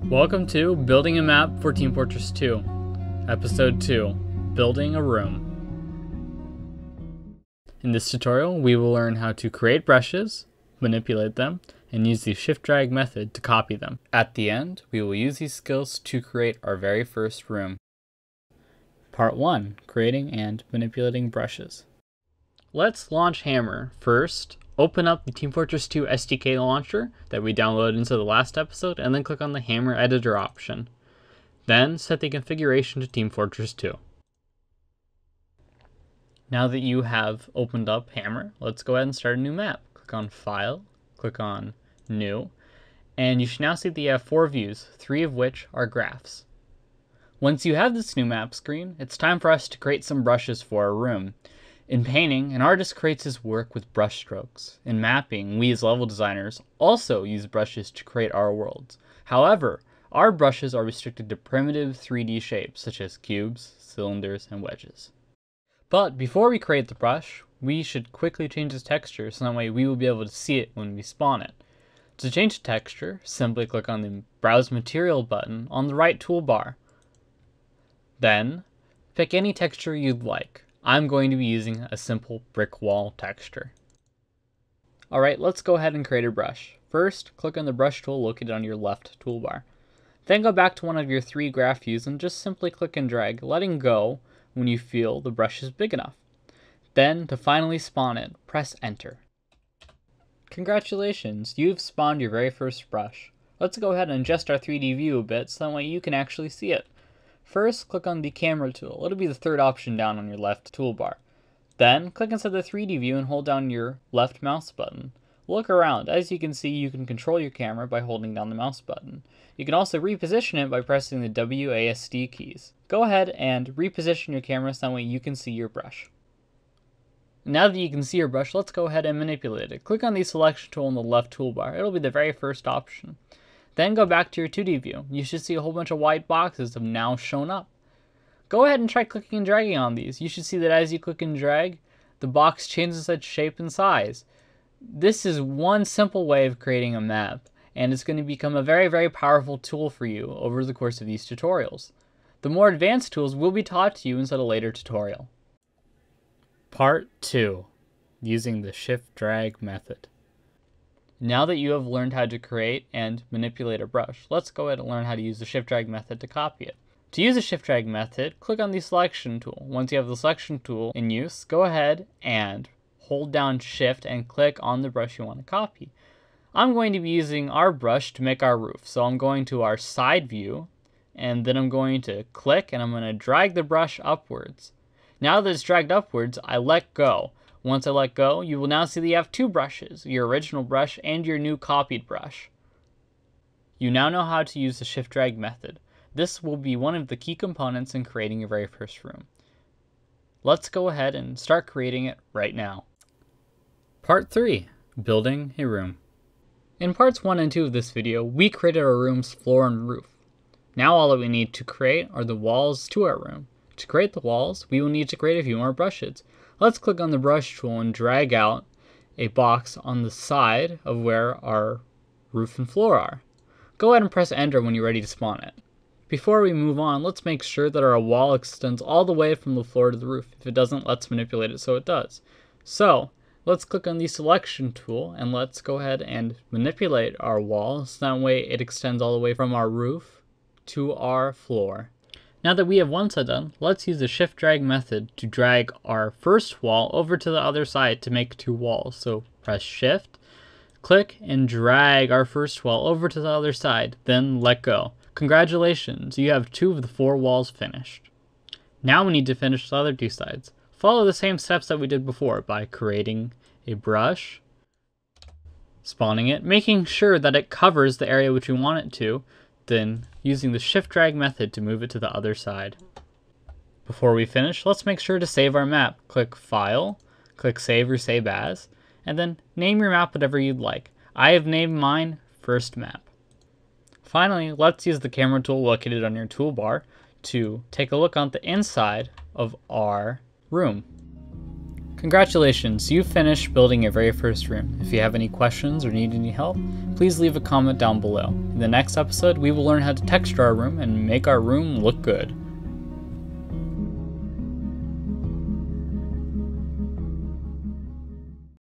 Welcome to Building a Map for Team Fortress 2, Episode 2, Building a Room. In this tutorial, we will learn how to create brushes, manipulate them, and use the shift-drag method to copy them. At the end, we will use these skills to create our very first room. Part 1, Creating and Manipulating Brushes. Let's launch Hammer. First, open up the Team Fortress 2 SDK launcher that we downloaded into the last episode, and then click on the Hammer Editor option. Then set the configuration to Team Fortress 2. Now that you have opened up Hammer, let's go ahead and start a new map. Click on File, click on New, and you should now see that you have 4 views, 3 of which are graphs. Once you have this new map screen, it's time for us to create some brushes for our room. In painting, an artist creates his work with brush strokes. In mapping, we as level designers also use brushes to create our worlds. However, our brushes are restricted to primitive 3D shapes such as cubes, cylinders, and wedges. But before we create the brush, we should quickly change its texture so that way we will be able to see it when we spawn it. To change the texture, simply click on the Browse Material button on the right toolbar. Then, pick any texture you'd like. I'm going to be using a simple brick wall texture. Alright, let's go ahead and create a brush. First, click on the brush tool located on your left toolbar. Then go back to one of your 3 graph views and just simply click and drag, letting go when you feel the brush is big enough. Then, to finally spawn it, press Enter. Congratulations, you've spawned your very first brush. Let's go ahead and adjust our 3D view a bit so that way you can actually see it. First, click on the camera tool. It'll be the 3rd option down on your left toolbar. Then, click inside the 3D view and hold down your left mouse button. Look around. As you can see, you can control your camera by holding down the mouse button. You can also reposition it by pressing the WASD keys. Go ahead and reposition your camera so that way you can see your brush. Now that you can see your brush, let's go ahead and manipulate it. Click on the selection tool in the left toolbar. It'll be the very first option. Then go back to your 2D view. You should see a whole bunch of white boxes have now shown up. Go ahead and try clicking and dragging on these. You should see that as you click and drag, the box changes its shape and size. This is one simple way of creating a map, and it's going to become a very, very powerful tool for you over the course of these tutorials. The more advanced tools will be taught to you inside a later tutorial. Part 2, Using the shift-drag method. Now that you have learned how to create and manipulate a brush, let's go ahead and learn how to use the shift-drag method to copy it. To use the shift-drag method, click on the selection tool. Once you have the selection tool in use, go ahead and hold down shift and click on the brush you want to copy. I'm going to be using our brush to make our roof, so I'm going to our side view, and then I'm going to click and I'm going to drag the brush upwards. Now that it's dragged upwards, I let go. Once I let go, you will now see that you have 2 brushes, your original brush and your new copied brush. You now know how to use the shift-drag method. This will be one of the key components in creating your very first room. Let's go ahead and start creating it right now. Part 3, Building a Room. In parts 1 and 2 of this video, we created our room's floor and roof. Now all that we need to create are the walls to our room. To create the walls, we will need to create a few more brushes. Let's click on the brush tool and drag out a box on the side of where our roof and floor are. Go ahead and press Enter when you're ready to spawn it. Before we move on, let's make sure that our wall extends all the way from the floor to the roof. If it doesn't, let's manipulate it so it does. So, let's click on the selection tool and let's go ahead and manipulate our wall so that way it extends all the way from our roof to our floor. Now that we have one side done, let's use the shift-drag method to drag our first wall over to the other side to make 2 walls. So press Shift, click, and drag our first wall over to the other side, then let go. Congratulations, you have 2 of the 4 walls finished. Now we need to finish the other 2 sides. Follow the same steps that we did before by creating a brush, spawning it, making sure that it covers the area which we want it to, then using the shift-drag method to move it to the other side. Before we finish, let's make sure to save our map. Click File, click Save or Save As, and then name your map whatever you'd like. I have named mine First Map. Finally, let's use the camera tool located on your toolbar to take a look on the inside of our room. Congratulations, you've finished building your very first room. If you have any questions or need any help, please leave a comment down below. In the next episode, we will learn how to texture our room and make our room look good.